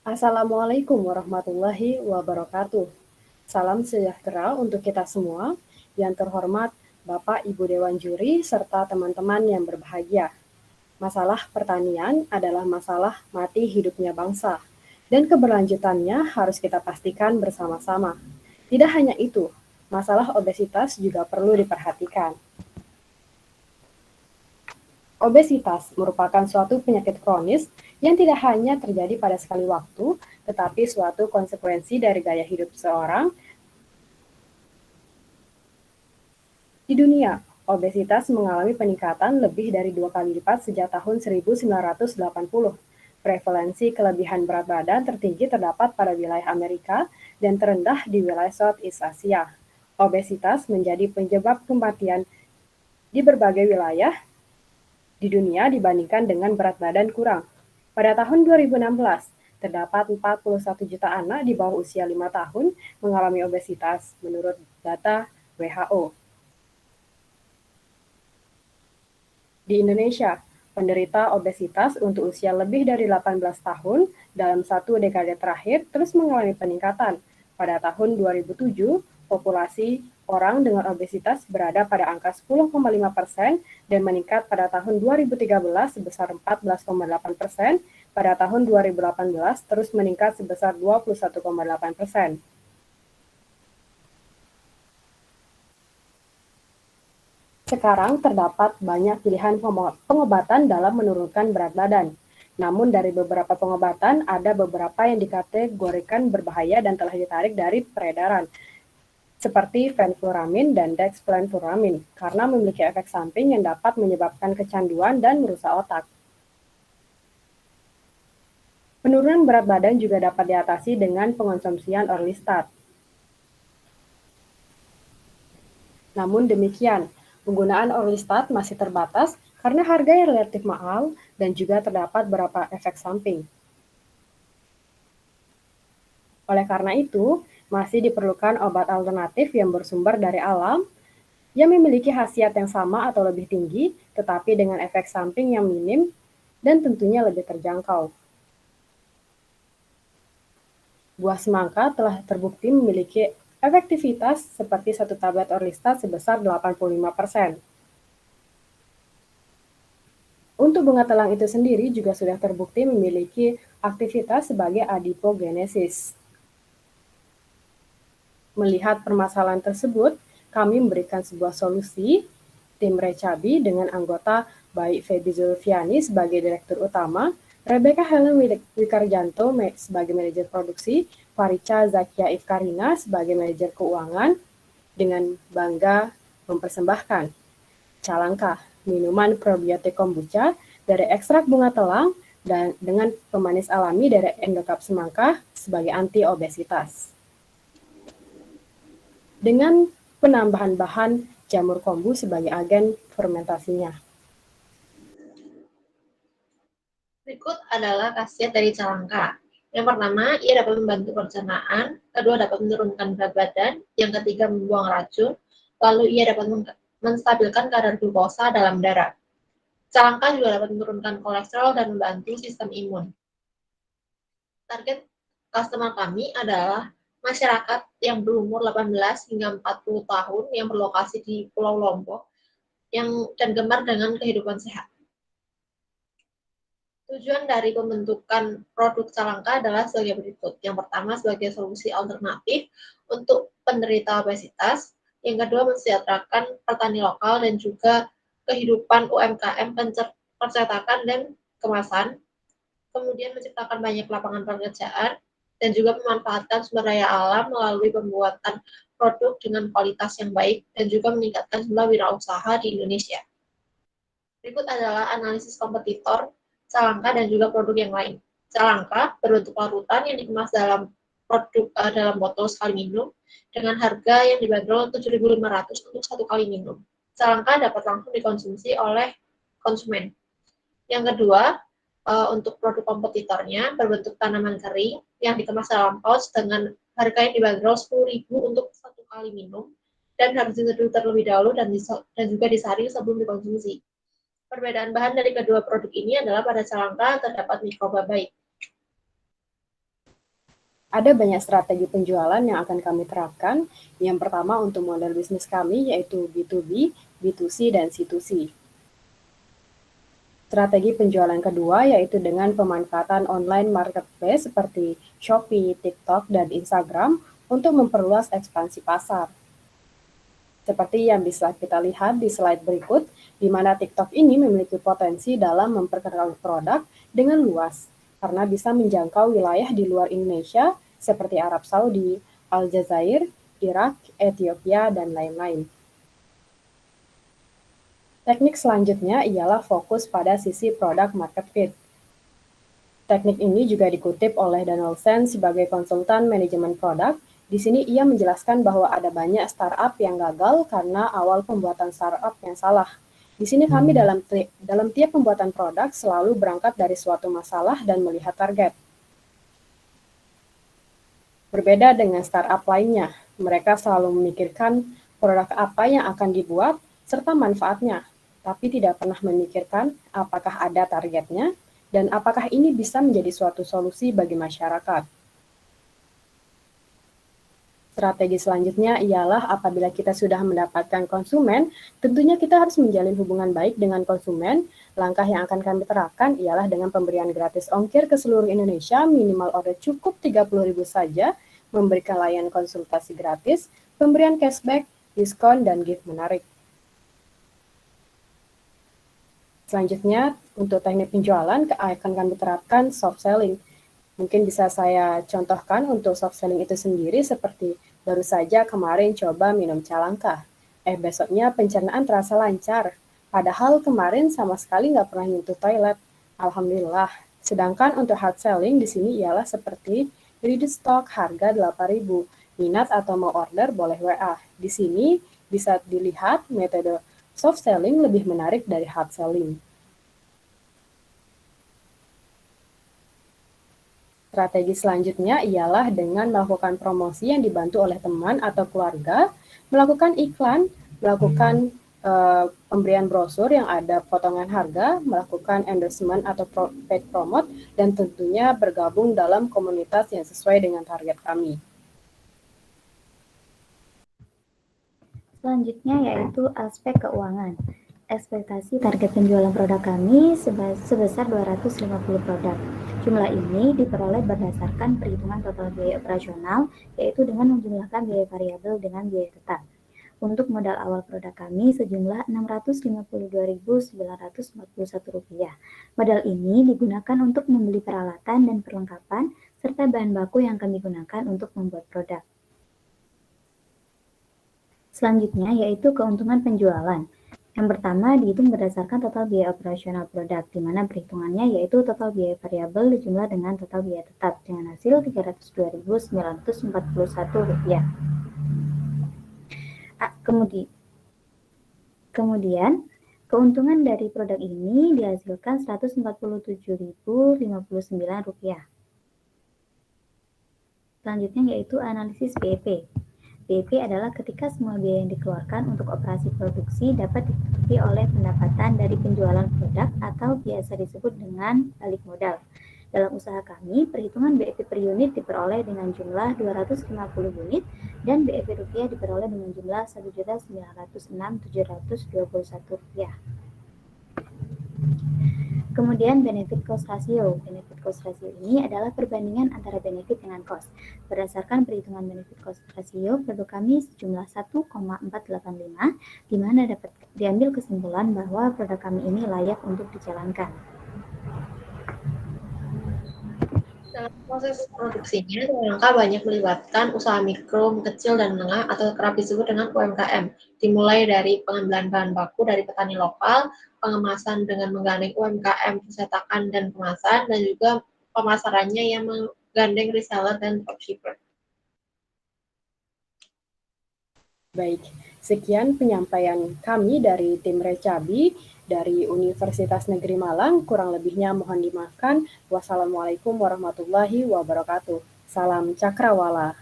Assalamualaikum warahmatullahi wabarakatuh. Salam sejahtera untuk kita semua. Yang terhormat Bapak Ibu Dewan Juri serta teman-teman yang berbahagia. Masalah pertanian adalah masalah mati hidupnya bangsa, dan keberlanjutannya harus kita pastikan bersama-sama. Tidak hanya itu, masalah obesitas juga perlu diperhatikan. Obesitas merupakan suatu penyakit kronis yang tidak hanya terjadi pada sekali waktu, tetapi suatu konsekuensi dari gaya hidup seseorang. Di dunia, obesitas mengalami peningkatan lebih dari 2 kali lipat sejak tahun 1980. Prevalensi kelebihan berat badan tertinggi terdapat pada wilayah Amerika dan terendah di wilayah Southeast Asia. Obesitas menjadi penyebab kematian di berbagai wilayah di dunia dibandingkan dengan berat badan kurang. Pada tahun 2016, terdapat 41 juta anak di bawah usia 5 tahun mengalami obesitas menurut data WHO. Di Indonesia, penderita obesitas untuk usia lebih dari 18 tahun dalam satu dekade terakhir terus mengalami peningkatan. Pada tahun 2007, populasi orang dengan obesitas berada pada angka 10,5% dan meningkat pada tahun 2013 sebesar 14,8%, pada tahun 2018 terus meningkat sebesar 21,8%. Sekarang terdapat banyak pilihan pengobatan dalam menurunkan berat badan. Namun dari beberapa pengobatan, ada beberapa yang dikategorikan berbahaya dan telah ditarik dari peredaran, seperti fenfluramin dan dexfenfluramin, karena memiliki efek samping yang dapat menyebabkan kecanduan dan merusak otak. Penurunan berat badan juga dapat diatasi dengan pengonsumsian Orlistat. Namun demikian, penggunaan Orlistat masih terbatas karena harganya relatif mahal dan juga terdapat beberapa efek samping. Oleh karena itu, masih diperlukan obat alternatif yang bersumber dari alam, yang memiliki khasiat yang sama atau lebih tinggi, tetapi dengan efek samping yang minim dan tentunya lebih terjangkau. Buah semangka telah terbukti memiliki efektivitas seperti satu tablet Orlistat sebesar 85%. Untuk bunga telang itu sendiri juga sudah terbukti memiliki aktivitas sebagai adipogenesis. Melihat permasalahan tersebut, kami memberikan sebuah solusi. Tim Recabi dengan anggota baik Feby Zulfiani sebagai Direktur Utama, Rebecca Helen Wikarjanto sebagai Manajer Produksi, Farica Zakia Ifkarina sebagai Manajer Keuangan, dengan bangga mempersembahkan Calangkah, minuman probiotik kombucha dari ekstrak bunga telang dan dengan pemanis alami dari endokap semangka sebagai anti-obesitas. Dengan penambahan bahan jamur kombu sebagai agen fermentasinya. Berikut adalah khasiat dari calangka. Yang pertama, ia dapat membantu pencernaan, kedua dapat menurunkan berat badan, yang ketiga membuang racun, lalu ia dapat menstabilkan kadar glukosa dalam darah. Calangka juga dapat menurunkan kolesterol dan membantu sistem imun. Target customer kami adalah masyarakat yang berumur 18 hingga 40 tahun yang berlokasi di Pulau Lombok dan gemar dengan kehidupan sehat. Tujuan dari pembentukan produk Calangka adalah sebagai berikut. Yang pertama, sebagai solusi alternatif untuk penderita obesitas. Yang kedua, mensejahterakan petani lokal dan juga kehidupan UMKM percetakan dan kemasan. Kemudian menciptakan banyak lapangan pekerjaan dan juga memanfaatkan sumber daya alam melalui pembuatan produk dengan kualitas yang baik dan juga meningkatkan jumlah wirausaha di Indonesia. Berikut adalah analisis kompetitor Calangka dan juga produk yang lain. Calangka berbentuk larutan yang dikemas dalam dalam botol sekali minum dengan harga yang dibanderol 7.500 untuk satu kali minum. Calangka dapat langsung dikonsumsi oleh konsumen. Yang kedua, untuk produk kompetitornya berbentuk tanaman kering yang dikemas dalam pouch dengan harga yang dibanderol 10.000 untuk satu kali minum dan harus diseduh terlebih dahulu dan juga disaring sebelum dikonsumsi. Perbedaan bahan dari kedua produk ini adalah pada Calangka terdapat mikroba baik. Ada banyak strategi penjualan yang akan kami terapkan. Yang pertama untuk model bisnis kami yaitu B2B, B2C, dan C2C. Strategi penjualan kedua yaitu dengan pemanfaatan online marketplace seperti Shopee, TikTok, dan Instagram untuk memperluas ekspansi pasar. Seperti yang bisa kita lihat di slide berikut, di mana TikTok ini memiliki potensi dalam memperkenalkan produk dengan luas, karena bisa menjangkau wilayah di luar Indonesia seperti Arab Saudi, Aljazair, Irak, Ethiopia, dan lain-lain. Teknik selanjutnya ialah fokus pada sisi product market fit. Teknik ini juga dikutip oleh Donaldson sebagai konsultan manajemen produk. Di sini ia menjelaskan bahwa ada banyak startup yang gagal karena awal pembuatan startup yang salah. Di sini kami dalam tiap pembuatan produk selalu berangkat dari suatu masalah dan melihat target. Berbeda dengan startup lainnya, mereka selalu memikirkan produk apa yang akan dibuat serta manfaatnya, tapi tidak pernah memikirkan apakah ada targetnya dan apakah ini bisa menjadi suatu solusi bagi masyarakat. Strategi selanjutnya ialah apabila kita sudah mendapatkan konsumen, tentunya kita harus menjalin hubungan baik dengan konsumen. Langkah yang akan kami terapkan ialah dengan pemberian gratis ongkir ke seluruh Indonesia, minimal order cukup 30.000 saja, memberikan layanan konsultasi gratis, pemberian cashback, diskon, dan gift menarik. Selanjutnya, untuk teknik penjualan akan kami terapkan soft selling. Mungkin bisa saya contohkan untuk soft selling itu sendiri seperti baru saja kemarin coba minum calangkah. Besoknya pencernaan terasa lancar. Padahal kemarin sama sekali nggak pernah nyentuh toilet. Alhamdulillah. Sedangkan untuk hard selling di sini ialah seperti ready stock harga 8.000. Minat atau mau order boleh WA. Di sini bisa dilihat metode soft selling lebih menarik dari hard selling. Strategi selanjutnya ialah dengan melakukan promosi yang dibantu oleh teman atau keluarga, melakukan iklan, melakukan pemberian brosur yang ada potongan harga, melakukan endorsement atau paid promote, dan tentunya bergabung dalam komunitas yang sesuai dengan target kami. Selanjutnya yaitu aspek keuangan. Ekspektasi target penjualan produk kami sebesar 250 produk. Jumlah ini diperoleh berdasarkan perhitungan total biaya operasional, yaitu dengan menjumlahkan biaya variabel dengan biaya tetap. Untuk modal awal produk kami sejumlah Rp652.941. Modal ini digunakan untuk membeli peralatan dan perlengkapan, serta bahan baku yang kami gunakan untuk membuat produk. Selanjutnya yaitu keuntungan penjualan. Yang pertama dihitung berdasarkan total biaya operasional produk, di mana perhitungannya yaitu total biaya variabel dijumlah dengan total biaya tetap, dengan hasil Rp302.941. Kemudian, keuntungan dari produk ini dihasilkan Rp147.059. Selanjutnya yaitu analisis BEP. BEP adalah ketika semua biaya yang dikeluarkan untuk operasi produksi dapat ditutupi oleh pendapatan dari penjualan produk atau biasa disebut dengan balik modal. Dalam usaha kami, perhitungan BEP per unit diperoleh dengan jumlah 250 unit dan BEP rupiah diperoleh dengan jumlah Rp1.906.721. Kemudian benefit cost ratio. Benefit cost ratio ini adalah perbandingan antara benefit dengan cost. Berdasarkan perhitungan benefit cost ratio, produk kami sejumlah 1,485, di mana dapat diambil kesimpulan bahwa produk kami ini layak untuk dijalankan. Dalam proses produksinya, Calangkah banyak melibatkan usaha mikro, kecil, dan menengah atau kerap disebut dengan UMKM. Dimulai dari pengambilan bahan baku dari petani lokal, pengemasan dengan menggandeng UMKM, percetakan dan kemasan, dan juga pemasarannya yang menggandeng reseller dan dropshipper. Baik, sekian penyampaian kami dari tim Recabi dari Universitas Negeri Malang. Kurang lebihnya mohon dimaafkan. Wassalamualaikum warahmatullahi wabarakatuh. Salam cakrawala.